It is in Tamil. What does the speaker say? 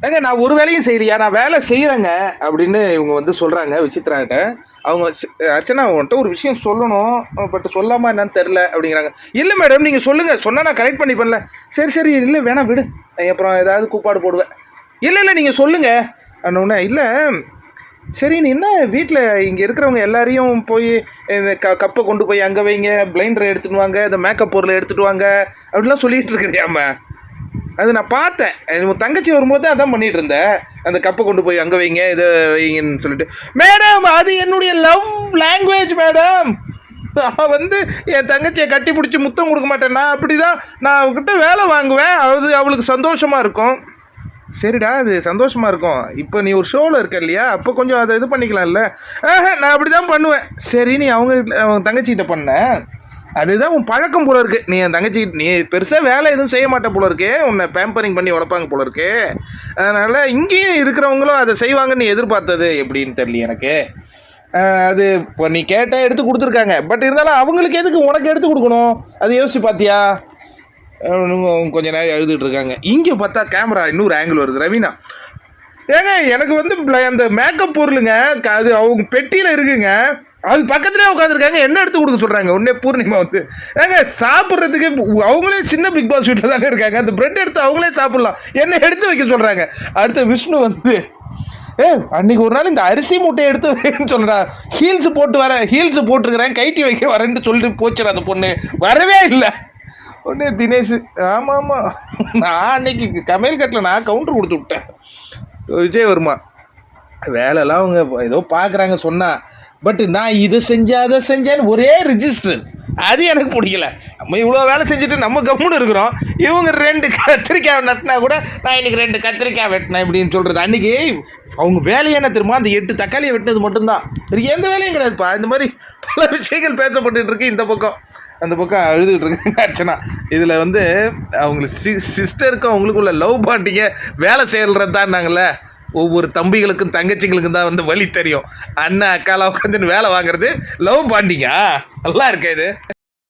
ஏங்க நான் ஒரு வேலையும் செய்யலையா, நான் வேலை செய்கிறேங்க அப்படின்னு இவங்க வந்து சொல்கிறாங்க விசித்ராகிட்ட. அவங்க அர்ச்சனா அவன்கிட்ட ஒரு விஷயம் சொல்லணும், பட் சொல்லாமல் என்னன்னு தெரில அப்படிங்கிறாங்க. இல்லை மேடம் நீங்கள் சொல்லுங்கள், சொன்னால் நான் கரெக்ட் பண்ணிப்பேன்ல. சரி சரி இல்லை வேணாம் விடு, அப்புறம் ஏதாவது கூப்பாடு போடுவேன். இல்லை இல்லை நீங்கள் சொல்லுங்கள் அண்ணொன்னே. இல்லை சரி நீ என்ன வீட்டில் இங்கே இருக்கிறவங்க எல்லாரையும் போய் இந்த கப்பை கொண்டு போய் அங்கே வைங்க, பிளைண்டரை எடுத்துகிட்டு வாங்க, இந்த மேக்கப் பொருளை எடுத்துகிட்டு வாங்க அப்படிலாம் சொல்லிகிட்டு இருக்கிறியாம்மா. அது நான் பார்த்தேன், உன் தங்கச்சி வரும்போது தான் அதான் பண்ணிகிட்டு இருந்தேன். அந்த கப்பை கொண்டு போய் அங்கே வைங்க இதை வைங்கன்னு சொல்லிட்டு. மேடம் அது என்னுடைய லவ் லாங்குவேஜ் மேடம். நான் வந்து என் தங்கச்சியை கட்டி பிடிச்சி முத்தம் கொடுக்க மாட்டேன், நான் அப்படி தான் நான் அவகிட்ட வேலை வாங்குவேன், அது அவளுக்கு சந்தோஷமாக இருக்கும். சரிடா அது சந்தோஷமாக இருக்கும், இப்போ நீ ஒரு ஷோவில் இருக்க இல்லையா, அப்போ கொஞ்சம் அதை இது பண்ணிக்கலாம்ல. நான் அப்படி தான் பண்ணுவேன். சரி நீ அவங்க தங்கச்சிக்கிட்ட பண்ண, அதுதான் உன் பழக்கம் போல இருக்குது. நீ என் தங்கச்சி நீ பெருசாக வேலை எதுவும் செய்ய மாட்டே போல இருக்கே, உன்னை பேம்பரிங் பண்ணி உழைப்பாங்க போல இருக்கு. அதனால் இங்கேயும் இருக்கிறவங்களும் அதை செய்வாங்கன்னு நீ எதிர்பார்த்தது எப்படின்னு தெரியல எனக்கு. அது இப்போ நீ கேட்டால் எடுத்து கொடுத்துருக்காங்க, பட் இருந்தாலும் அவங்களுக்கு எதுக்கு உனக்கு எடுத்து கொடுக்கணும், அது யோசிச்சு பார்த்தியா? கொஞ்ச நேரம் எழுதிட்டு இருக்காங்க. இங்கே பார்த்தா கேமரா இன்னொரு ஆங்கிள் வருது. ரவீனா ஏங்க எனக்கு வந்து அந்த மேக்கப் பொருளுங்க அது அவங்க பெட்டியில் இருக்குங்க, அது பக்கத்துலேயே உட்காந்துருக்காங்க, என்ன எடுத்து கொடுக்க சொல்கிறாங்க. உடனே பூர்ணிமா வந்து ஏங்க சாப்பிட்றதுக்கு அவங்களே சின்ன பிக் பாஸ் வீட்டில் தானே இருக்காங்க, அந்த ப்ரெட் எடுத்து அவங்களே சாப்பிட்லாம், என்ன எடுத்து வைக்க சொல்கிறாங்க. அடுத்த விஷ்ணு வந்து அன்றைக்கி ஒரு நாள் இந்த அரிசி மூட்டையை எடுத்து வைன்னு சொல்கிறா, ஹீல்ஸு போட்டுருக்கிறேன் கைட்டி வைக்க வரேன்ட்டு சொல்லிட்டு போச்சுடா அந்த பொண்ணு, வரவே இல்லை. உடனே தினேஷ் ஆமாம் ஆமாம் நான் அன்னைக்கு கமையல் கட்டில் நான் கவுண்டர் கொடுத்து விட்டேன். விஜய் வருமா வேலைலாம் அவங்க ஏதோ பார்க்குறாங்க சொன்னால், பட் நான் இதை செஞ்சேன் அதை செஞ்சேன்னு ஒரே ரிஜிஸ்டர், அது எனக்கு பிடிக்கல. நம்ம இவ்வளோ வேலை செஞ்சுட்டு நம்ம கம்முன்னு இருக்கிறோம், இவங்க 2 கத்திரிக்காய் நட்டினா கூட நான் இன்றைக்கி 2 கத்திரிக்காய் வெட்டினேன் இப்படின்னு சொல்கிறது. அன்றைக்கி அவங்க வேலையை என்ன தெரியுமா, அந்த 8 தக்காளியை வெட்டினது மட்டும்தான், இதுக்கு எந்த வேலையும் கிடையாதுப்பா. இந்த மாதிரி பல விஷயங்கள் பேசப்பட்டு இருக்கு. இந்த பக்கம் அந்த பக்கம் அழுதுகிட்டு இருக்காங்க அர்ச்சனா. இதில் வந்து அவங்க சிஸ்டருக்கும் அவங்களுக்குள்ள லவ் பாண்டிங்க வேலை செய்கிறது தான்னாங்கள்ல, ஒவ்வொரு தம்பிகளுக்கும் தங்கச்சிங்களுக்கும் தான் வந்து வழி தெரியும். அண்ணன் அக்காலாம் உட்காந்துன்னு வேலை வாங்குறது லவ் பாண்டிங்கா, நல்லா இருக்கே இது.